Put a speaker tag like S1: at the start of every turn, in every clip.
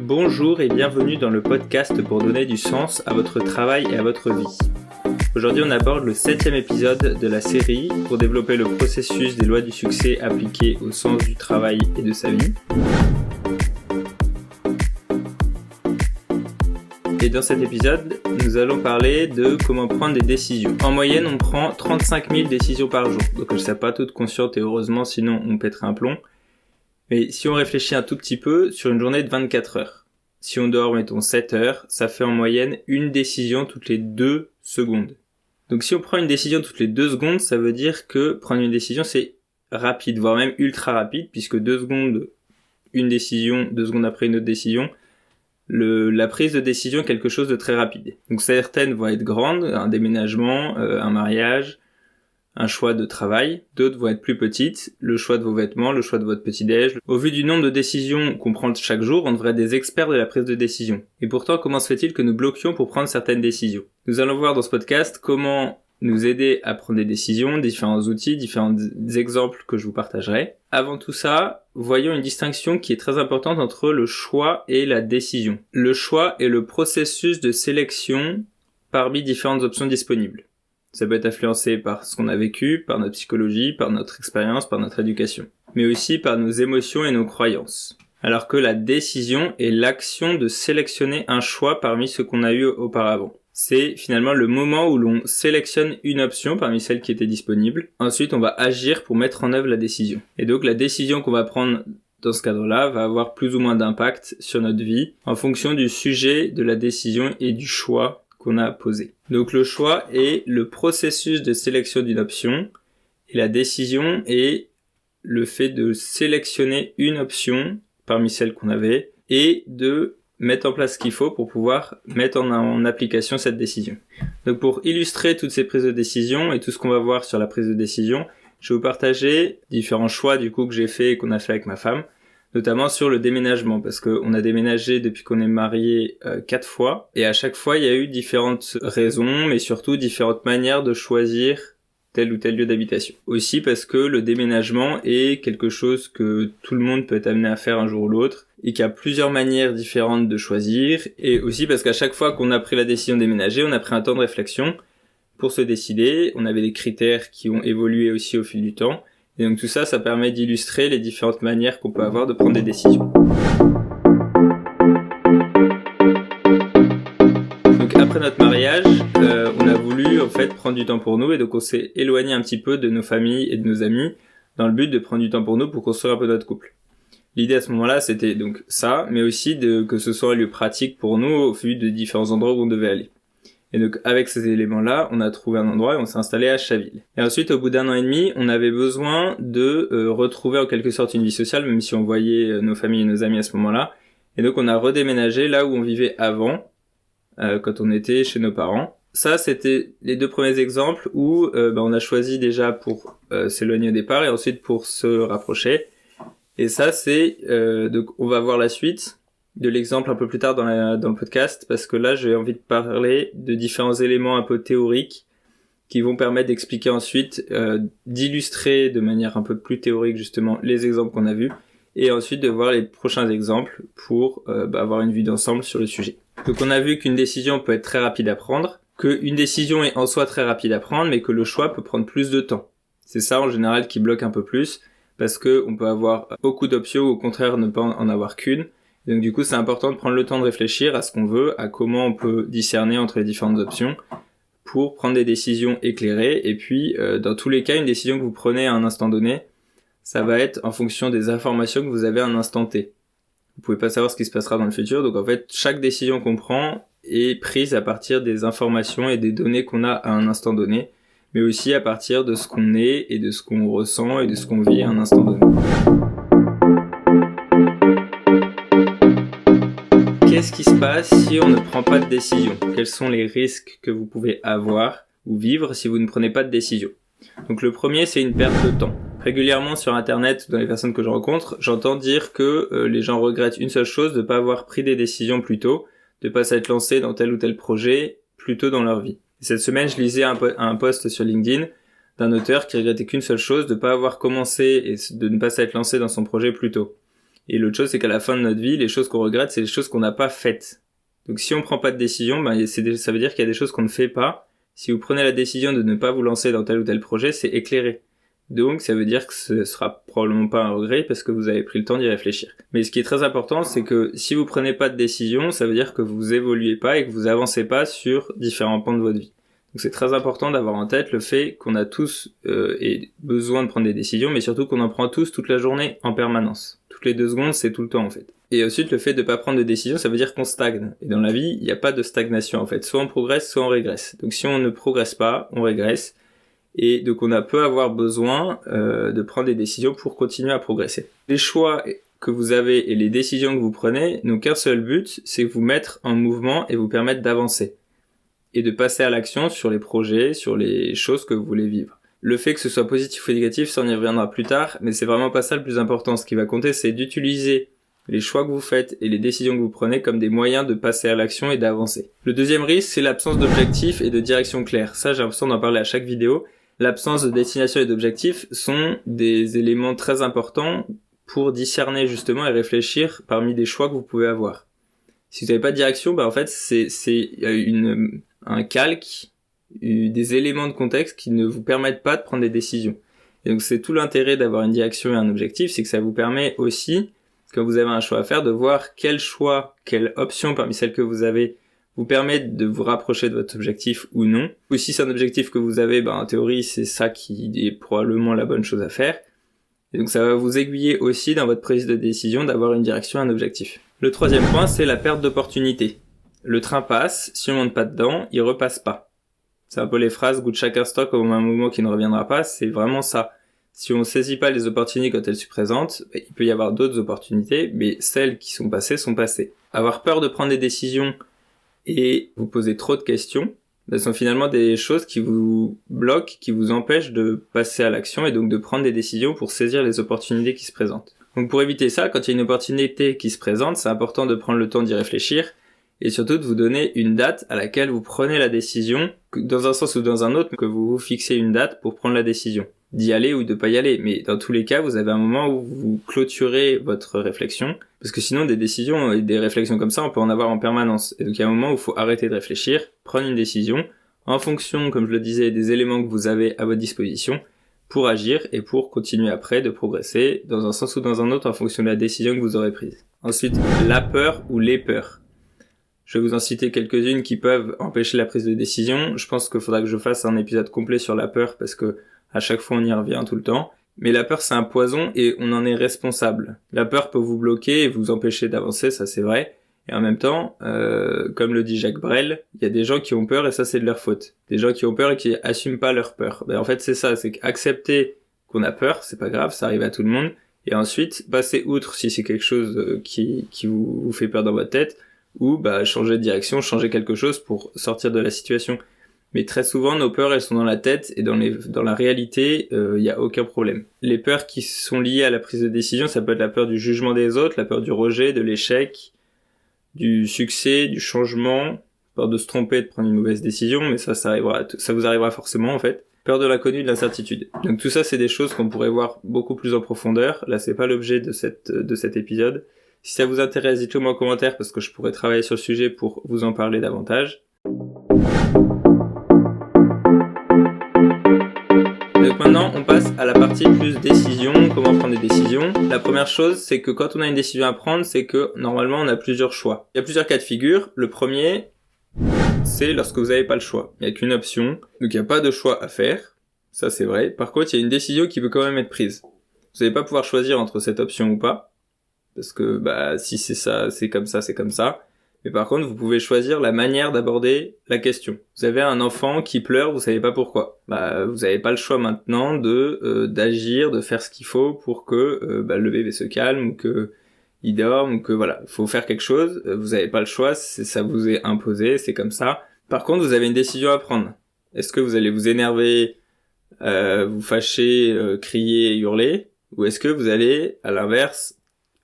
S1: Bonjour et bienvenue dans le podcast pour donner du sens à votre travail et à votre vie. Aujourd'hui on aborde le 7e épisode de la série pour développer le processus des lois du succès appliquées au sens du travail et de sa vie. Et dans cet épisode, nous allons parler de comment prendre des décisions. En moyenne, on prend 35 000 décisions par jour. Donc je ne sais pas toutes conscientes et heureusement, sinon on pèterait un plomb. Mais si on réfléchit un tout petit peu, sur une journée de 24 heures, si on dort, mettons 7 heures, ça fait en moyenne une décision toutes les 2 secondes. Donc si on prend une décision toutes les 2 secondes, ça veut dire que prendre une décision c'est rapide, voire même ultra rapide, puisque 2 secondes, une décision, 2 secondes après une autre décision, la prise de décision est quelque chose de très rapide. Donc certaines vont être grandes, un déménagement, un mariage, un choix de travail, d'autres vont être plus petites, le choix de vos vêtements, le choix de votre petit-déj. Au vu du nombre de décisions qu'on prend chaque jour, on devrait être des experts de la prise de décision. Et pourtant, comment se fait-il que nous bloquions pour prendre certaines décisions ? Nous allons voir dans ce podcast comment nous aider à prendre des décisions, différents outils, différents exemples que je vous partagerai. Avant tout ça, voyons une distinction qui est très importante entre le choix et la décision. Le choix est le processus de sélection parmi différentes options disponibles. Ça peut être influencé par ce qu'on a vécu, par notre psychologie, par notre expérience, par notre éducation, mais aussi par nos émotions et nos croyances. Alors que la décision est l'action de sélectionner un choix parmi ceux qu'on a eu auparavant. C'est finalement le moment où l'on sélectionne une option parmi celles qui étaient disponibles. Ensuite, on va agir pour mettre en œuvre la décision. Et donc, la décision qu'on va prendre dans ce cadre-là va avoir plus ou moins d'impact sur notre vie en fonction du sujet de la décision et du choix qu'on a posé. Donc le choix est le processus de sélection d'une option et la décision est le fait de sélectionner une option parmi celles qu'on avait et de mettre en place ce qu'il faut pour pouvoir mettre en application cette décision. Donc pour illustrer toutes ces prises de décision et tout ce qu'on va voir sur la prise de décision, je vais vous partager différents choix du coup que j'ai fait et qu'on a fait avec ma femme, notamment sur le déménagement, parce qu'on a déménagé depuis qu'on est mariés 4 fois, et à chaque fois il y a eu différentes raisons, mais surtout différentes manières de choisir tel ou tel lieu d'habitation. Aussi parce que le déménagement est quelque chose que tout le monde peut être amené à faire un jour ou l'autre, et qu'il y a plusieurs manières différentes de choisir, et aussi parce qu'à chaque fois qu'on a pris la décision de déménager, on a pris un temps de réflexion pour se décider, on avait des critères qui ont évolué aussi au fil du temps, et donc tout ça, ça permet d'illustrer les différentes manières qu'on peut avoir de prendre des décisions. Donc après notre mariage, on a voulu en fait prendre du temps pour nous et donc on s'est éloigné un petit peu de nos familles et de nos amis dans le but de prendre du temps pour nous pour construire un peu notre couple. L'idée à ce moment-là, c'était donc ça, mais aussi que ce soit un lieu pratique pour nous au vu de différents endroits où on devait aller. Et donc, avec ces éléments-là, on a trouvé un endroit et on s'est installé à Chaville. Et ensuite, au bout d'1 an et demi, on avait besoin de retrouver en quelque sorte une vie sociale, même si on voyait nos familles et nos amis à ce moment-là. Et donc, on a redéménagé là où on vivait avant, quand on était chez nos parents. Ça, c'était les 2 premiers exemples où on a choisi déjà pour s'éloigner au départ et ensuite pour se rapprocher. Et ça, c'est... donc, on va voir la suite de l'exemple un peu plus tard dans le podcast, parce que là j'ai envie de parler de différents éléments un peu théoriques qui vont permettre d'expliquer ensuite, d'illustrer de manière un peu plus théorique justement les exemples qu'on a vus, et ensuite de voir les prochains exemples pour avoir une vue d'ensemble sur le sujet. Donc on a vu qu'une décision peut être très rapide à prendre, qu'une décision est en soi très rapide à prendre, mais que le choix peut prendre plus de temps. C'est ça en général qui bloque un peu plus, parce que on peut avoir beaucoup d'options ou au contraire ne pas en avoir qu'une. Donc du coup, c'est important de prendre le temps de réfléchir à ce qu'on veut, à comment on peut discerner entre les différentes options pour prendre des décisions éclairées. Et puis, dans tous les cas, une décision que vous prenez à un instant donné, ça va être en fonction des informations que vous avez à un instant T. Vous pouvez pas savoir ce qui se passera dans le futur, donc en fait, chaque décision qu'on prend est prise à partir des informations et des données qu'on a à un instant donné, mais aussi à partir de ce qu'on est et de ce qu'on ressent et de ce qu'on vit à un instant donné. Qu'est-ce qui se passe si on ne prend pas de décision ? Quels sont les risques que vous pouvez avoir ou vivre si vous ne prenez pas de décision ? Donc le premier, c'est une perte de temps. Régulièrement sur internet, dans les personnes que je rencontre, j'entends dire que les gens regrettent une seule chose, de ne pas avoir pris des décisions plus tôt, de ne pas s'être lancé dans tel ou tel projet plus tôt dans leur vie. Et cette semaine, je lisais un post sur LinkedIn d'un auteur qui regrettait qu'une seule chose, de ne pas avoir commencé et de ne pas s'être lancé dans son projet plus tôt. Et l'autre chose, c'est qu'à la fin de notre vie, les choses qu'on regrette, c'est les choses qu'on n'a pas faites. Donc si on prend pas de décision, ça veut dire qu'il y a des choses qu'on ne fait pas. Si vous prenez la décision de ne pas vous lancer dans tel ou tel projet, c'est éclairé. Donc ça veut dire que ce sera probablement pas un regret parce que vous avez pris le temps d'y réfléchir. Mais ce qui est très important, c'est que si vous prenez pas de décision, ça veut dire que vous évoluez pas et que vous avancez pas sur différents pans de votre vie. Donc c'est très important d'avoir en tête le fait qu'on a tous besoin de prendre des décisions, mais surtout qu'on en prend tous toute la journée en permanence. Toutes les 2 secondes, c'est tout le temps en fait. Et ensuite, le fait de pas prendre de décision, ça veut dire qu'on stagne. Et dans la vie, il n'y a pas de stagnation en fait. Soit on progresse, soit on régresse. Donc si on ne progresse pas, on régresse. Et donc on peut avoir besoin de prendre des décisions pour continuer à progresser. Les choix que vous avez et les décisions que vous prenez n'ont qu'un seul but, c'est vous mettre en mouvement et vous permettre d'avancer. Et de passer à l'action sur les projets, sur les choses que vous voulez vivre. Le fait que ce soit positif ou négatif, ça on y reviendra plus tard, mais c'est vraiment pas ça le plus important. Ce qui va compter, c'est d'utiliser les choix que vous faites et les décisions que vous prenez comme des moyens de passer à l'action et d'avancer. Le deuxième risque, c'est l'absence d'objectifs et de direction claire. Ça, j'ai l'impression d'en parler à chaque vidéo. L'absence de destination et d'objectifs sont des éléments très importants pour discerner justement et réfléchir parmi des choix que vous pouvez avoir. Si vous n'avez pas de direction, en fait, c'est un calque, des éléments de contexte qui ne vous permettent pas de prendre des décisions. Et donc c'est tout l'intérêt d'avoir une direction et un objectif, c'est que ça vous permet aussi, quand vous avez un choix à faire, de voir quel choix, quelle option parmi celles que vous avez vous permet de vous rapprocher de votre objectif ou non. Ou si c'est un objectif que vous avez, en théorie, c'est ça qui est probablement la bonne chose à faire. Et donc ça va vous aiguiller aussi dans votre prise de décision d'avoir une direction et un objectif. Le troisième point, c'est la perte d'opportunité. Le train passe, si on monte pas dedans, il repasse pas. C'est un peu les phrases goût de chaque instant comme un mouvement qui ne reviendra pas, c'est vraiment ça. Si on saisit pas les opportunités quand elles se présentent, il peut y avoir d'autres opportunités, mais celles qui sont passées sont passées. Avoir peur de prendre des décisions et vous poser trop de questions, ce sont finalement des choses qui vous bloquent, qui vous empêchent de passer à l'action et donc de prendre des décisions pour saisir les opportunités qui se présentent. Donc pour éviter ça, quand il y a une opportunité qui se présente, c'est important de prendre le temps d'y réfléchir et surtout de vous donner une date à laquelle vous prenez la décision, dans un sens ou dans un autre, que vous vous fixez une date pour prendre la décision, d'y aller ou de pas y aller. Mais dans tous les cas, vous avez un moment où vous clôturez votre réflexion, parce que sinon des décisions et des réflexions comme ça, on peut en avoir en permanence. Et donc il y a un moment où il faut arrêter de réfléchir, prendre une décision, en fonction, comme je le disais, des éléments que vous avez à votre disposition, pour agir et pour continuer après de progresser dans un sens ou dans un autre en fonction de la décision que vous aurez prise. Ensuite, la peur ou les peurs. Je vais vous en citer quelques-unes qui peuvent empêcher la prise de décision. Je pense qu'il faudra que je fasse un épisode complet sur la peur parce que à chaque fois on y revient tout le temps. Mais la peur c'est un poison et on en est responsable. La peur peut vous bloquer et vous empêcher d'avancer, ça c'est vrai. Et en même temps, comme le dit Jacques Brel, il y a des gens qui ont peur et ça c'est de leur faute. Des gens qui ont peur et qui assument pas leur peur. En fait c'est ça, c'est qu'accepter qu'on a peur, c'est pas grave, ça arrive à tout le monde. Et ensuite, passer outre si c'est quelque chose qui vous fait peur dans votre tête, ou changer de direction, changer quelque chose pour sortir de la situation. Mais très souvent, nos peurs, elles sont dans la tête et dans la réalité, y a aucun problème. Les peurs qui sont liées à la prise de décision, ça peut être la peur du jugement des autres, la peur du rejet, de l'échec, du succès, du changement, peur de se tromper, de prendre une mauvaise décision, mais ça vous arrivera forcément en fait. Peur de l'inconnu, de l'incertitude. Donc tout ça, c'est des choses qu'on pourrait voir beaucoup plus en profondeur. Là, c'est pas l'objet de cet épisode. Si ça vous intéresse, dites-le moi en commentaire parce que je pourrais travailler sur le sujet pour vous en parler davantage. Donc maintenant, on passe à la partie plus décision, comment prendre des décisions. La première chose, c'est que quand on a une décision à prendre, c'est que normalement, on a plusieurs choix. Il y a plusieurs cas de figure. Le premier, c'est lorsque vous n'avez pas le choix. Il n'y a qu'une option, donc il n'y a pas de choix à faire. Ça, c'est vrai. Par contre, il y a une décision qui peut quand même être prise. Vous n'allez pas pouvoir choisir entre cette option ou pas. Parce que si c'est ça, c'est comme ça, c'est comme ça. Mais par contre, vous pouvez choisir la manière d'aborder la question. Vous avez un enfant qui pleure, vous savez pas pourquoi. Vous avez pas le choix maintenant d'agir, de faire ce qu'il faut pour que le bébé se calme ou que il dorme ou que il faut faire quelque chose. Vous avez pas le choix, ça vous est imposé, c'est comme ça. Par contre, vous avez une décision à prendre. Est-ce que vous allez vous énerver, vous fâcher, crier, hurler, ou est-ce que vous allez, à l'inverse,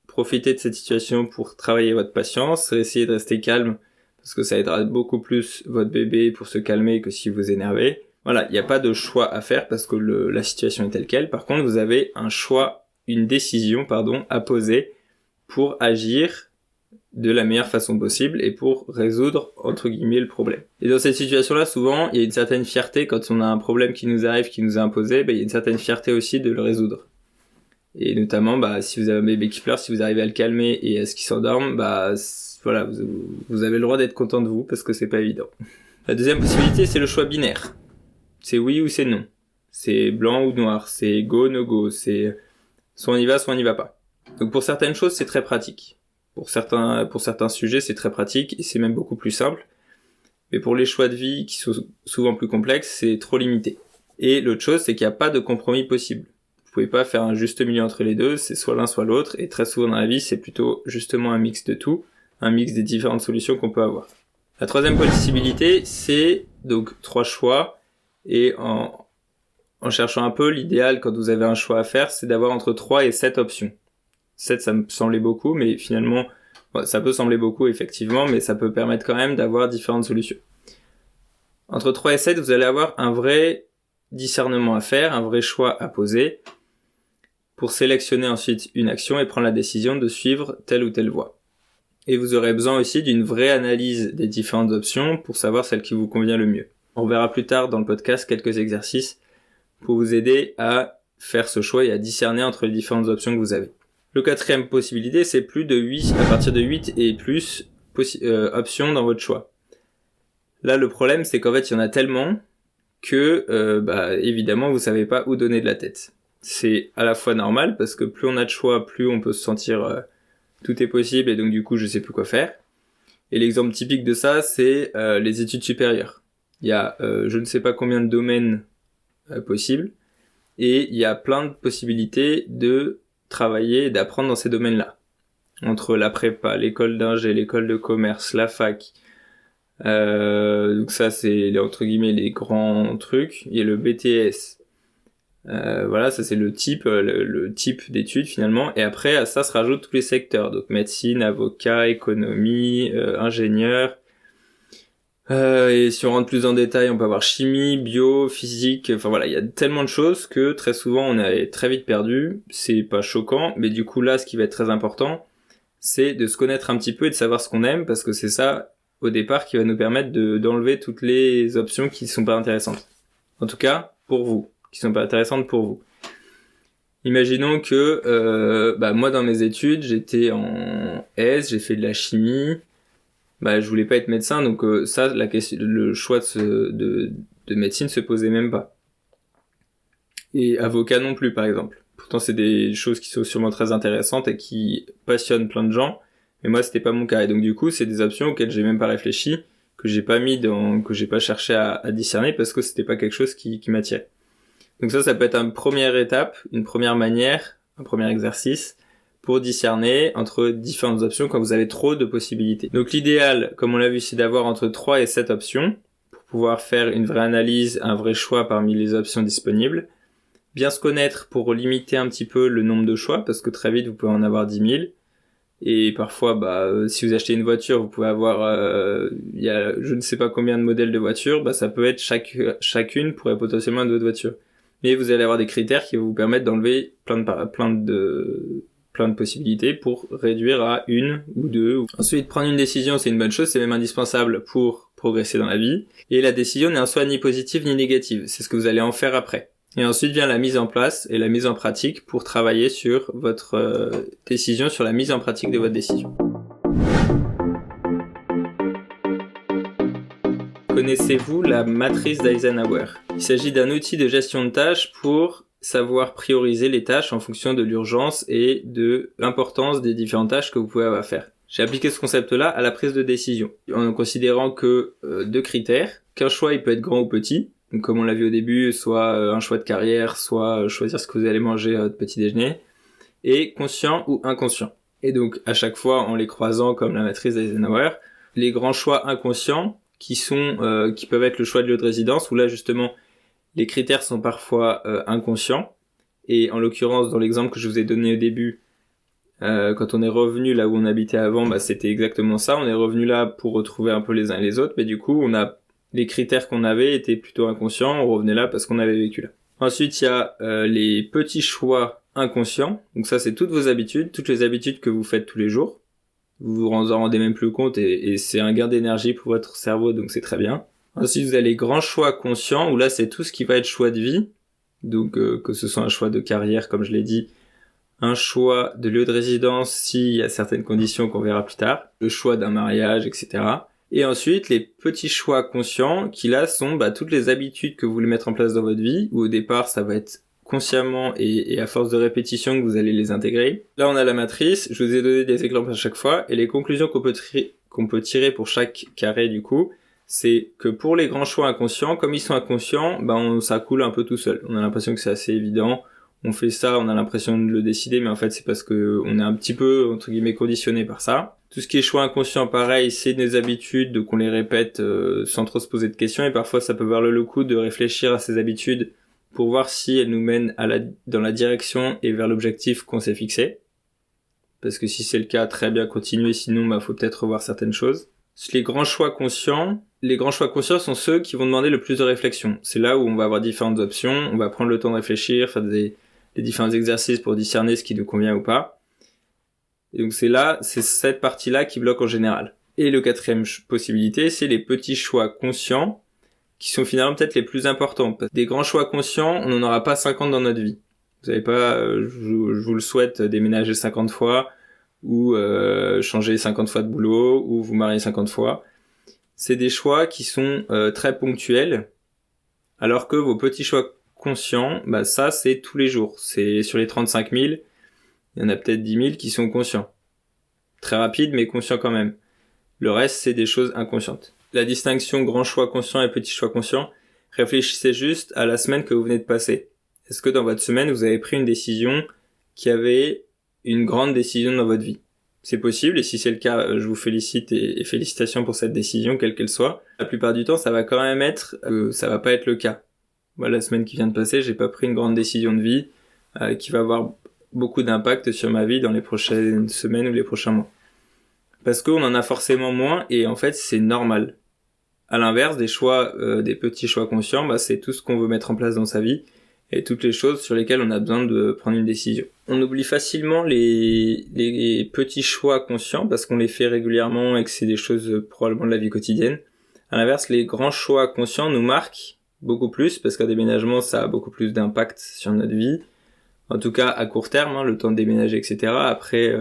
S1: profiter de cette situation pour travailler votre patience, essayer de rester calme, parce que ça aidera beaucoup plus votre bébé pour se calmer que si vous énervez. Voilà, il n'y a pas de choix à faire parce que la situation est telle quelle. Par contre, vous avez une décision à poser pour agir de la meilleure façon possible et pour résoudre, entre guillemets, le problème. Et dans cette situation-là, souvent, il y a une certaine fierté quand on a un problème qui nous arrive, qui nous est imposé, il y a une certaine fierté aussi de le résoudre. Et notamment, si vous avez un bébé qui pleure, si vous arrivez à le calmer et à ce qu'il s'endorme, voilà, vous avez le droit d'être content de vous parce que c'est pas évident. La deuxième possibilité, c'est le choix binaire. C'est oui ou c'est non. C'est blanc ou noir. C'est go, no go. C'est soit on y va, soit on n'y va pas. Donc pour certaines choses, c'est très pratique. Pour certains sujets, c'est très pratique et c'est même beaucoup plus simple. Mais pour les choix de vie qui sont souvent plus complexes, c'est trop limité. Et l'autre chose, c'est qu'il n'y a pas de compromis possible. Vous pouvez pas faire un juste milieu entre les deux, c'est soit l'un soit l'autre, et très souvent dans la vie, c'est plutôt justement un mix de tout, un mix des différentes solutions qu'on peut avoir. La troisième possibilité, c'est donc 3 choix, et en cherchant un peu, l'idéal quand vous avez un choix à faire, c'est d'avoir entre 3 et 7 options. 7, ça me semblait beaucoup, mais finalement, ça peut sembler beaucoup effectivement, mais ça peut permettre quand même d'avoir différentes solutions. Entre 3 et 7, vous allez avoir un vrai discernement à faire, un vrai choix à poser, pour sélectionner ensuite une action et prendre la décision de suivre telle ou telle voie. Et vous aurez besoin aussi d'une vraie analyse des différentes options pour savoir celle qui vous convient le mieux. On verra plus tard dans le podcast quelques exercices pour vous aider à faire ce choix et à discerner entre les différentes options que vous avez. Le quatrième possibilité, c'est à partir de 8 et plus options dans votre choix. Là, le problème, c'est qu'en fait, il y en a tellement que, évidemment, vous savez pas où donner de la tête. C'est à la fois normal, parce que plus on a de choix, plus on peut se sentir tout est possible, et donc du coup, je sais plus quoi faire. Et l'exemple typique de ça, c'est les études supérieures. Il y a je ne sais pas combien de domaines possibles, et il y a plein de possibilités de travailler et d'apprendre dans ces domaines-là. Entre la prépa, l'école d'ingé, l'école de commerce, la fac. Donc ça, c'est entre guillemets les grands trucs. Il y a le BTS. Voilà, ça c'est le type d'études finalement. Et après, à ça se rajoutent tous les secteurs. Donc médecine, avocat, économie, ingénieur. Et si on rentre plus en détail, on peut avoir chimie, bio, physique, enfin voilà, il y a tellement de choses que très souvent on est très vite perdu. C'est pas choquant, mais du coup là, ce qui va être très important, c'est de se connaître un petit peu et de savoir ce qu'on aime, parce que c'est ça, au départ, qui va nous permettre d'enlever toutes les options qui sont pas intéressantes. En tout cas, pour vous, qui sont pas intéressantes pour vous. Imaginons que, moi dans mes études, j'étais en S, j'ai fait de la chimie, je voulais pas être médecin, donc le choix de médecine se posait même pas. Et avocat non plus, par exemple. Pourtant, c'est des choses qui sont sûrement très intéressantes et qui passionnent plein de gens, mais moi, c'était pas mon cas. Et donc, du coup, c'est des options auxquelles j'ai même pas réfléchi, que j'ai pas cherché à discerner parce que c'était pas quelque chose qui m'attirait. Donc ça peut être une première étape, une première manière, un premier exercice, pour discerner entre différentes options quand vous avez trop de possibilités. Donc l'idéal, comme on l'a vu, c'est d'avoir entre 3 et 7 options pour pouvoir faire une vraie analyse, un vrai choix parmi les options disponibles. Bien se connaître pour limiter un petit peu le nombre de choix, parce que très vite vous pouvez en avoir 10 000. Et parfois, si vous achetez une voiture, vous pouvez avoir, il y a je ne sais pas combien de modèles de voitures, ça peut être chacune pourrait potentiellement être votre voiture. Mais vous allez avoir des critères qui vont vous permettre d'enlever plein de possibilités pour réduire à une ou deux. Ensuite, prendre une décision, c'est une bonne chose, c'est même indispensable pour progresser dans la vie. Et la décision n'est en soi ni positive ni négative, c'est ce que vous allez en faire après. Et ensuite vient la mise en place et la mise en pratique pour travailler sur votre décision, sur la mise en pratique de votre décision. Connaissez-vous la matrice d'Eisenhower ? Il s'agit d'un outil de gestion de tâches pour savoir prioriser les tâches en fonction de l'urgence et de l'importance des différentes tâches que vous pouvez avoir à faire. J'ai appliqué ce concept-là à la prise de décision, en considérant que 2 critères, qu'un choix il peut être grand ou petit, donc comme on l'a vu au début, soit un choix de carrière, soit choisir ce que vous allez manger à votre petit déjeuner, et conscient ou inconscient. Et donc à chaque fois, en les croisant comme la matrice d'Eisenhower, les grands choix inconscients qui peuvent être le choix de lieu de résidence, où là justement les critères sont parfois inconscients, et en l'occurrence dans l'exemple que je vous ai donné au début, quand on est revenu là où on habitait avant, c'était exactement ça, on est revenu là pour retrouver un peu les uns et les autres, mais du coup les critères qu'on avait étaient plutôt inconscients, on revenait là parce qu'on avait vécu là. Ensuite il y a les petits choix inconscient. Donc ça, c'est toutes vos habitudes, toutes les habitudes que vous faites tous les jours. Vous en rendez même plus compte et c'est un gain d'énergie pour votre cerveau, donc c'est très bien. Ensuite, vous avez les grands choix conscients, où là, c'est tout ce qui va être choix de vie. Donc, que ce soit un choix de carrière, comme je l'ai dit, un choix de lieu de résidence s'il y a certaines conditions qu'on verra plus tard, le choix d'un mariage, etc. Et ensuite, les petits choix conscients, qui là sont toutes les habitudes que vous voulez mettre en place dans votre vie, où au départ, ça va être consciemment et à force de répétition que vous allez les intégrer. Là, on a la matrice, je vous ai donné des exemples à chaque fois, et les conclusions qu'on peut tirer pour chaque carré du coup, c'est que pour les grands choix inconscients, comme ils sont inconscients, ça coule un peu tout seul. On a l'impression que c'est assez évident, on fait ça, on a l'impression de le décider, mais en fait c'est parce que on est un petit peu, entre guillemets, conditionné par ça. Tout ce qui est choix inconscient, pareil, c'est des habitudes, donc on les répète sans trop se poser de questions, et parfois ça peut valoir le coup de réfléchir à ces habitudes pour voir si elles nous mènent dans la direction et vers l'objectif qu'on s'est fixé. Parce que si c'est le cas, très bien, continuer, sinon faut peut-être revoir certaines choses. Les grands choix conscients sont ceux qui vont demander le plus de réflexion. C'est là où on va avoir différentes options, on va prendre le temps de réfléchir, faire des différents exercices pour discerner ce qui nous convient ou pas. Et donc c'est cette partie-là qui bloque en général. Et le quatrième possibilité, c'est les petits choix conscients, qui sont finalement peut-être les plus importants. Des grands choix conscients, on n'en aura pas 50 dans notre vie. Vous savez pas, je vous le souhaite, déménager 50 fois, ou changer 50 fois de boulot, ou vous marier 50 fois. C'est des choix qui sont très ponctuels, alors que vos petits choix conscients, ça c'est tous les jours. C'est sur les 35 000, il y en a peut-être 10 000 qui sont conscients. Très rapide, mais conscients quand même. Le reste, c'est des choses inconscientes. La distinction grand choix conscient et petit choix conscient, réfléchissez juste à la semaine que vous venez de passer. Est-ce que dans votre semaine, vous avez pris une décision qui avait une grande décision dans votre vie? C'est possible, et si c'est le cas, je vous félicite et félicitations pour cette décision, quelle qu'elle soit. La plupart du temps, ça va quand même ça va pas être le cas. Moi, la semaine qui vient de passer, j'ai pas pris une grande décision de vie qui va avoir beaucoup d'impact sur ma vie dans les prochaines semaines ou les prochains mois. Parce qu'on en a forcément moins, et en fait, c'est normal. À l'inverse, des petits choix conscients, c'est tout ce qu'on veut mettre en place dans sa vie, et toutes les choses sur lesquelles on a besoin de prendre une décision. On oublie facilement les petits choix conscients parce qu'on les fait régulièrement et que c'est des choses probablement de la vie quotidienne. À l'inverse, les grands choix conscients nous marquent beaucoup plus parce qu'un déménagement, ça a beaucoup plus d'impact sur notre vie. En tout cas, à court terme, le temps de déménager, etc. Après,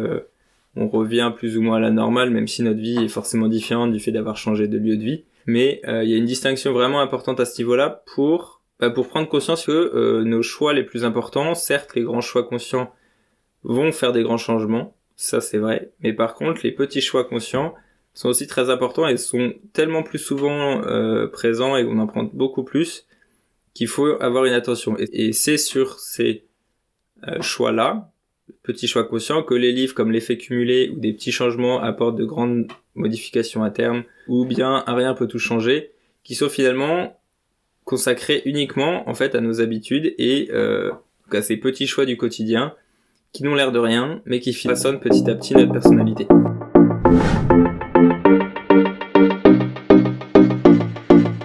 S1: on revient plus ou moins à la normale, même si notre vie est forcément différente du fait d'avoir changé de lieu de vie. Mais il y a une distinction vraiment importante à ce niveau-là pour prendre conscience que nos choix les plus importants, certes les grands choix conscients vont faire des grands changements, ça c'est vrai, mais par contre les petits choix conscients sont aussi très importants et sont tellement plus souvent présents et on en prend beaucoup plus qu'il faut avoir une attention. Et c'est sur ces choix-là, petits choix conscients, que les livres comme l'effet cumulé ou des petits changements apportent de grandes modifications à terme, ou bien un rien peut tout changer, qui sont finalement consacrés uniquement en fait à nos habitudes et à ces petits choix du quotidien qui n'ont l'air de rien, mais qui façonnent petit à petit notre personnalité.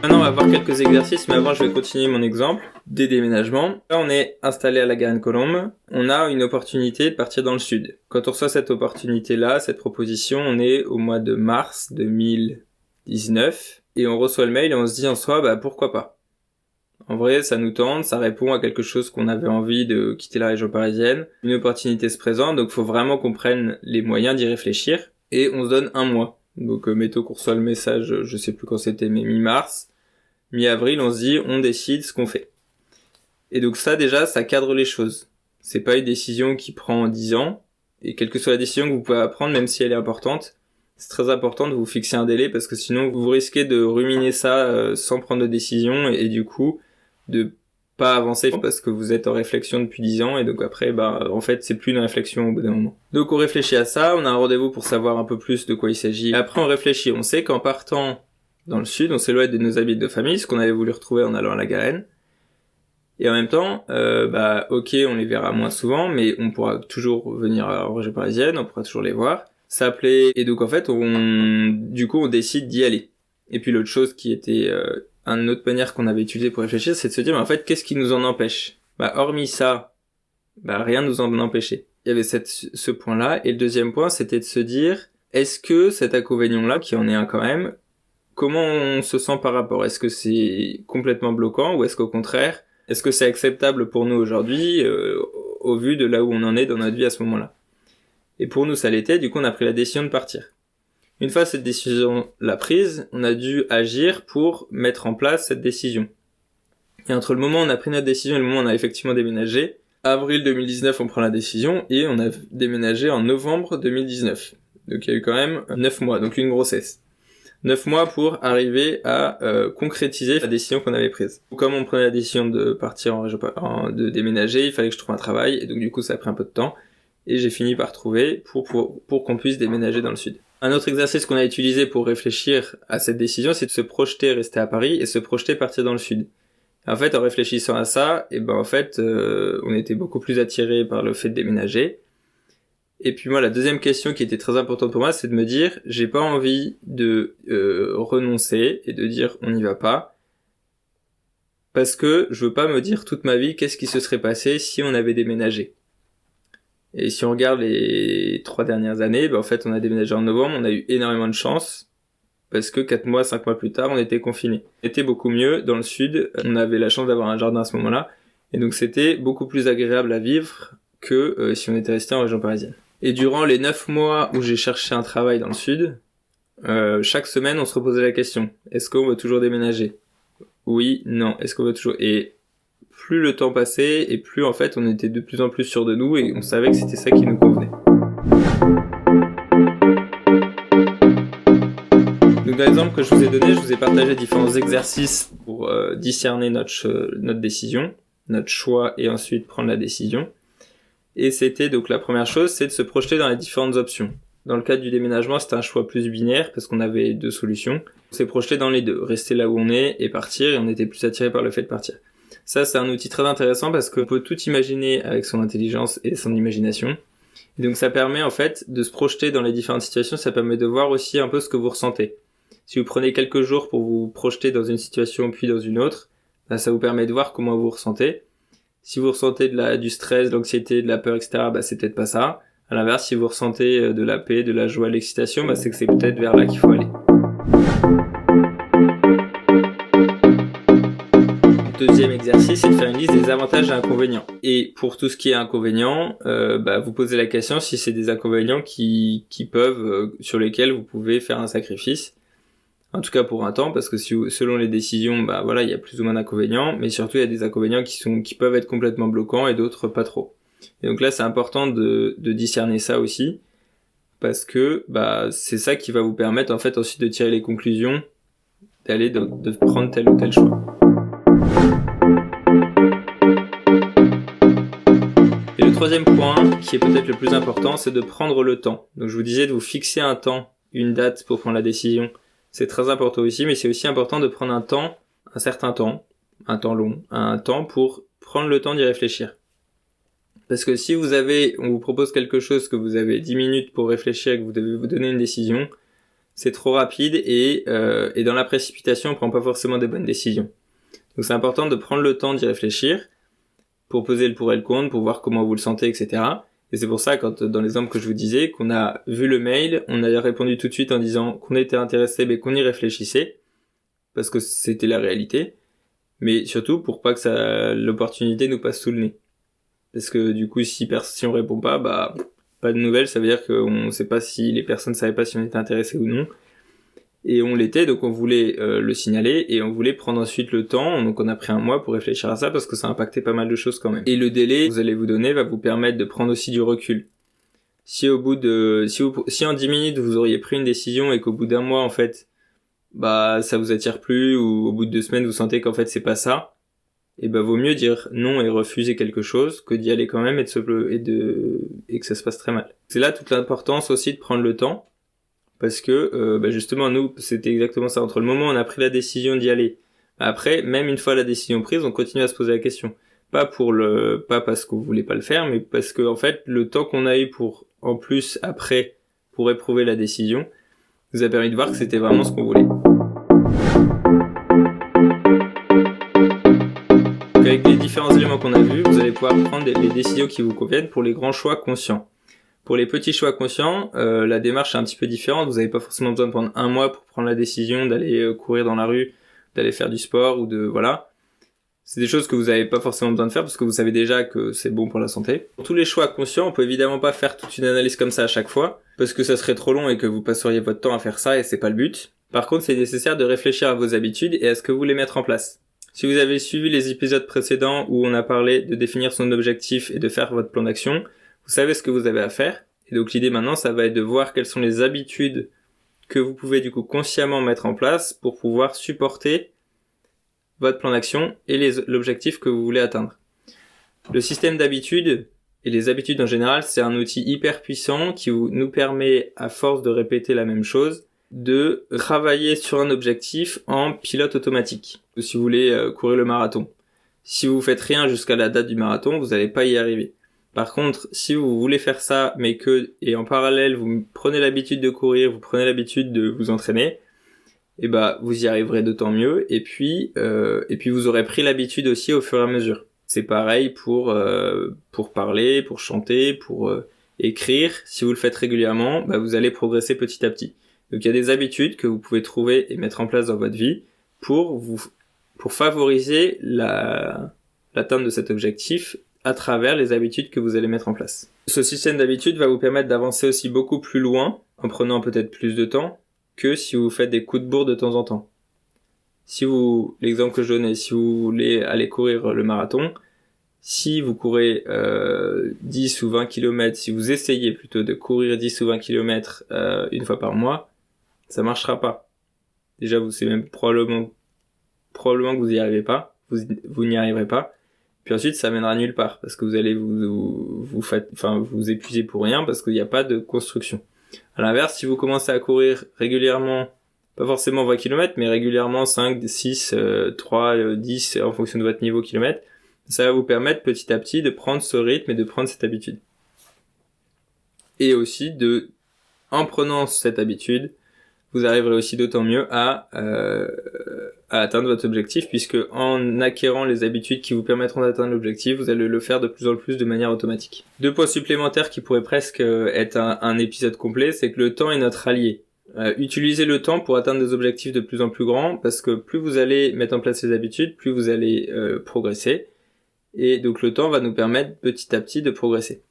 S1: Maintenant, on va voir quelques exercices, mais avant, je vais continuer mon exemple des déménagements. Là, on est installé à la Garenne-Colombes. On a une opportunité de partir dans le sud. Quand on reçoit cette opportunité-là, cette proposition, on est au mois de mars 2019 et on reçoit le mail et on se dit en soi, pourquoi pas? En vrai, ça nous tente, ça répond à quelque chose qu'on avait envie de quitter la région parisienne. Une opportunité se présente, donc faut vraiment qu'on prenne les moyens d'y réfléchir. Et on se donne un mois. Donc mettons qu'on reçoit le message, je sais plus quand c'était, mais mi-mars. Mi-avril, on se dit, on décide ce qu'on fait. Et donc ça, déjà, ça cadre les choses. C'est pas une décision qui prend 10 ans. Et quelle que soit la décision que vous pouvez prendre, même si elle est importante, c'est très important de vous fixer un délai parce que sinon, vous risquez de ruminer ça sans prendre de décision et du coup, de pas avancer parce que vous êtes en réflexion depuis 10 ans et donc après en fait c'est plus une réflexion au bout d'un moment. Donc on réfléchit à ça, on a un rendez-vous pour savoir un peu plus de quoi il s'agit. Et après on réfléchit, on sait qu'en partant dans le sud, on s'éloigne de nos habits de famille, ce qu'on avait voulu retrouver en allant à la Garenne. Et en même temps, ok, on les verra moins souvent, mais on pourra toujours venir en région parisienne, on pourra toujours les voir, s'appeler, et donc en fait on décide d'y aller. Et puis l'autre chose qui était une autre manière qu'on avait utilisée pour réfléchir, c'est de se dire, mais en fait, qu'est-ce qui nous en empêche? Hormis ça, rien nous en empêchait. Il y avait ce point-là. Et le deuxième point, c'était de se dire, est-ce que cet inconvénient-là, qui en est un quand même, comment on se sent par rapport? Est-ce que c'est complètement bloquant ou est-ce qu'au contraire, est-ce que c'est acceptable pour nous aujourd'hui au vu de là où on en est dans notre vie à ce moment-là? Et pour nous, ça l'était. Du coup, on a pris la décision de partir. Une fois cette décision-là prise, on a dû agir pour mettre en place cette décision. Et entre le moment où on a pris notre décision et le moment où on a effectivement déménagé, avril 2019, on prend la décision et on a déménagé en novembre 2019. Donc il y a eu quand même 9 mois, donc une grossesse. 9 mois pour arriver à concrétiser la décision qu'on avait prise. Comme on prenait la décision de partir de déménager, il fallait que je trouve un travail, et donc du coup ça a pris un peu de temps, et j'ai fini par trouver pour qu'on puisse déménager dans le sud. Un autre exercice qu'on a utilisé pour réfléchir à cette décision, c'est de se projeter rester à Paris et se projeter partir dans le sud. En fait, en réfléchissant à ça, on était beaucoup plus attiré par le fait de déménager. Et puis moi, la deuxième question qui était très importante pour moi, c'est de me dire, j'ai pas envie de renoncer et de dire on n'y va pas, parce que je veux pas me dire toute ma vie qu'est-ce qui se serait passé si on avait déménagé. Et si on regarde les 3 dernières années, en fait, on a déménagé en novembre, on a eu énormément de chance, parce que 5 mois plus tard, on était confinés. On était beaucoup mieux dans le sud, on avait la chance d'avoir un jardin à ce moment-là, et donc c'était beaucoup plus agréable à vivre que si on était resté en région parisienne. Et durant les 9 mois où j'ai cherché un travail dans le sud, chaque semaine on se reposait la question, est-ce qu'on veut toujours déménager? Oui, non, est-ce qu'on veut toujours... Et plus le temps passait, et plus en fait on était de plus en plus sûr de nous, et on savait que c'était ça qui nous convenait. Donc dans l'exemple que je vous ai donné, je vous ai partagé différents exercices pour discerner notre décision, notre choix, et ensuite prendre la décision. Et c'était donc la première chose, c'est de se projeter dans les différentes options. Dans le cadre du déménagement, c'était un choix plus binaire parce qu'on avait 2 solutions. On s'est projeté dans les deux, rester là où on est et partir, et on était plus attiré par le fait de partir. Ça, c'est un outil très intéressant parce qu'on peut tout imaginer avec son intelligence et son imagination. Et donc ça permet en fait de se projeter dans les différentes situations, ça permet de voir aussi un peu ce que vous ressentez. Si vous prenez quelques jours pour vous projeter dans une situation puis dans une autre, ça vous permet de voir comment vous ressentez. Si vous ressentez du stress, de l'anxiété, de la peur, etc., c'est peut-être pas ça. À l'inverse, si vous ressentez de la paix, de la joie, de l'excitation, c'est que c'est peut-être vers là qu'il faut aller. Le deuxième exercice, c'est de faire une liste des avantages et inconvénients. Et pour tout ce qui est inconvénients, vous posez la question si c'est des inconvénients qui peuvent, sur lesquels vous pouvez faire un sacrifice. En tout cas pour un temps, parce que selon les décisions, il y a plus ou moins d'inconvénients, mais surtout il y a des inconvénients qui peuvent être complètement bloquants et d'autres pas trop. Et donc là, c'est important de discerner ça aussi, parce que c'est ça qui va vous permettre en fait ensuite de tirer les conclusions, de prendre tel ou tel choix. Et le troisième point, qui est peut-être le plus important, c'est de prendre le temps. Donc je vous disais de vous fixer un temps, une date pour prendre la décision. C'est très important aussi, mais c'est aussi important de prendre un certain temps, un temps long, un temps pour prendre le temps d'y réfléchir. Parce que si on vous propose quelque chose, que vous avez 10 minutes pour réfléchir et que vous devez vous donner une décision, c'est trop rapide et dans la précipitation, on prend pas forcément des bonnes décisions. Donc c'est important de prendre le temps d'y réfléchir pour peser le pour et le contre, pour voir comment vous le sentez, etc. Et c'est pour ça, dans l'exemple que je vous disais, qu'on a vu le mail, on a répondu tout de suite en disant qu'on était intéressé, mais qu'on y réfléchissait, parce que c'était la réalité, mais surtout pour pas que l'opportunité nous passe sous le nez. Parce que du coup, si on répond pas, pas de nouvelles, ça veut dire qu'on sait pas si les personnes savaient pas si on était intéressé ou non. Et on l'était, donc on voulait le signaler, et on voulait prendre ensuite le temps, donc on a pris 1 mois pour réfléchir à ça, parce que ça impactait pas mal de choses quand même. Et le délai que vous allez vous donner va vous permettre de prendre aussi du recul. Si en 10 minutes vous auriez pris une décision, et qu'au bout d'1 mois, en fait, ça vous attire plus, ou au bout de 2 semaines vous sentez qu'en fait c'est pas ça, et vaut mieux dire non et refuser quelque chose, que d'y aller quand même et que ça se passe très mal. C'est là toute l'importance aussi de prendre le temps, parce que justement nous c'était exactement ça, entre le moment où on a pris la décision d'y aller, après même une fois la décision prise on continue à se poser la question, pas parce qu'on voulait pas le faire, mais parce que en fait le temps qu'on a eu en plus après pour éprouver la décision nous a permis de voir que c'était vraiment ce qu'on voulait. Donc avec les différents éléments qu'on a vus, vous allez pouvoir prendre les décisions qui vous conviennent pour les grands choix conscients. Pour les petits choix conscients, la démarche est un petit peu différente. Vous n'avez pas forcément besoin de prendre un mois pour prendre la décision d'aller courir dans la rue, d'aller faire du sport ou de... voilà. C'est des choses que vous n'avez pas forcément besoin de faire parce que vous savez déjà que c'est bon pour la santé. Pour tous les choix conscients, on peut évidemment pas faire toute une analyse comme ça à chaque fois parce que ça serait trop long et que vous passeriez votre temps à faire ça et c'est pas le but. Par contre, c'est nécessaire de réfléchir à vos habitudes et à ce que vous voulez mettre en place. Si vous avez suivi les épisodes précédents où on a parlé de définir son objectif et de faire votre plan d'action, vous savez ce que vous avez à faire. Et donc l'idée maintenant, ça va être de voir quelles sont les habitudes que vous pouvez du coup consciemment mettre en place pour pouvoir supporter votre plan d'action et l'objectif que vous voulez atteindre. Le système d'habitudes et les habitudes en général, c'est un outil hyper puissant qui nous permet, à force de répéter la même chose, de travailler sur un objectif en pilote automatique. Si vous voulez courir le marathon, si vous faites rien jusqu'à la date du marathon, vous n'allez pas y arriver. Par contre, si vous voulez faire ça, mais et en parallèle, vous prenez l'habitude de courir, vous prenez l'habitude de vous entraîner, et vous y arriverez d'autant mieux, et puis vous aurez pris l'habitude aussi au fur et à mesure. C'est pareil pour parler, pour chanter, pour écrire. Si vous le faites régulièrement, vous allez progresser petit à petit. Donc il y a des habitudes que vous pouvez trouver et mettre en place dans votre vie pour favoriser l'atteinte de cet objectif à travers les habitudes que vous allez mettre en place. Ce système d'habitudes va vous permettre d'avancer aussi beaucoup plus loin, en prenant peut-être plus de temps, que si vous faites des coups de bourre de temps en temps. L'exemple que je donnais, si vous voulez aller courir le marathon, si vous courez 10 ou 20 km, si vous essayez plutôt de courir 10 ou 20 km une fois par mois, ça marchera pas. Déjà, c'est même probablement que vous n'y arrivez pas, vous n'y arriverez pas. Puis ensuite, ça mènera nulle part, parce que vous allez vous épuiser pour rien, parce qu'il n'y a pas de construction. À l'inverse, si vous commencez à courir régulièrement, pas forcément 20 km, mais régulièrement 5, 6, 3, 10, en fonction de votre niveau kilomètre, ça va vous permettre petit à petit de prendre ce rythme et de prendre cette habitude. Et aussi en prenant cette habitude, vous arriverez aussi d'autant mieux à atteindre votre objectif, puisque en acquérant les habitudes qui vous permettront d'atteindre l'objectif, vous allez le faire de plus en plus de manière automatique. 2 points supplémentaires qui pourraient presque être un épisode complet, c'est que le temps est notre allié. Utilisez le temps pour atteindre des objectifs de plus en plus grands, parce que plus vous allez mettre en place ces habitudes, plus vous allez progresser. Et donc le temps va nous permettre petit à petit de progresser.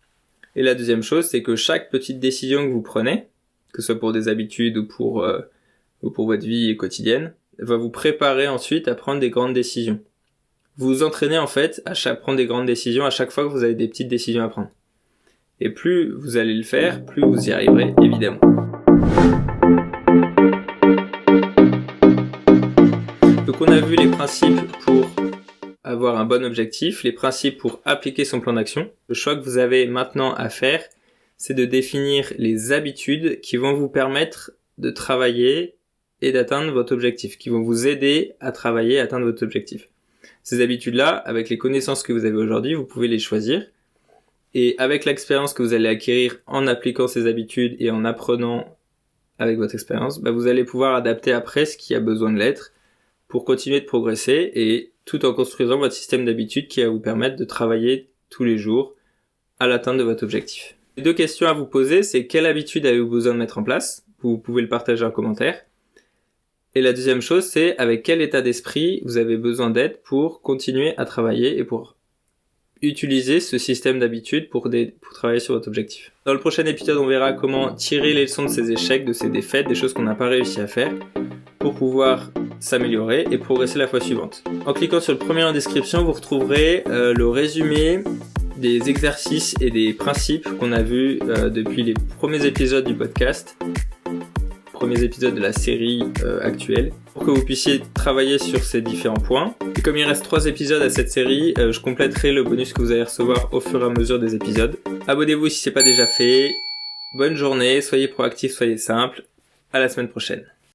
S1: Et la deuxième chose, c'est que chaque petite décision que vous prenez, que ce soit pour des habitudes ou pour votre vie quotidienne, va vous préparer ensuite à prendre des grandes décisions. Vous vous entraînez en fait à prendre des grandes décisions à chaque fois que vous avez des petites décisions à prendre. Et plus vous allez le faire, plus vous y arriverez évidemment. Donc on a vu les principes pour avoir un bon objectif, les principes pour appliquer son plan d'action. Le choix que vous avez maintenant à faire, c'est de définir les habitudes qui vont vous permettre de travailler et d'atteindre votre objectif, qui vont vous aider à travailler et à atteindre votre objectif. Ces habitudes-là, avec les connaissances que vous avez aujourd'hui, vous pouvez les choisir. Et avec l'expérience que vous allez acquérir en appliquant ces habitudes et en apprenant avec votre expérience, vous allez pouvoir adapter après ce qui a besoin de l'être pour continuer de progresser et tout en construisant votre système d'habitudes qui va vous permettre de travailler tous les jours à l'atteinte de votre objectif. Les 2 questions à vous poser, c'est quelle habitude avez-vous besoin de mettre en place ? Vous pouvez le partager en commentaire. Et la deuxième chose, c'est avec quel état d'esprit vous avez besoin d'être pour continuer à travailler et pour utiliser ce système d'habitude pour travailler sur votre objectif. Dans le prochain épisode, on verra comment tirer les leçons de ces échecs, de ces défaites, des choses qu'on n'a pas réussi à faire pour pouvoir s'améliorer et progresser la fois suivante. En cliquant sur le premier en description, vous retrouverez le résumé des exercices et des principes qu'on a vus depuis les premiers épisodes du podcast, premiers épisodes de la série actuelle, pour que vous puissiez travailler sur ces différents points. Et comme il reste 3 épisodes à cette série, je compléterai le bonus que vous allez recevoir au fur et à mesure des épisodes. Abonnez-vous si ce n'est pas déjà fait. Bonne journée, soyez proactifs, soyez simples. À la semaine prochaine.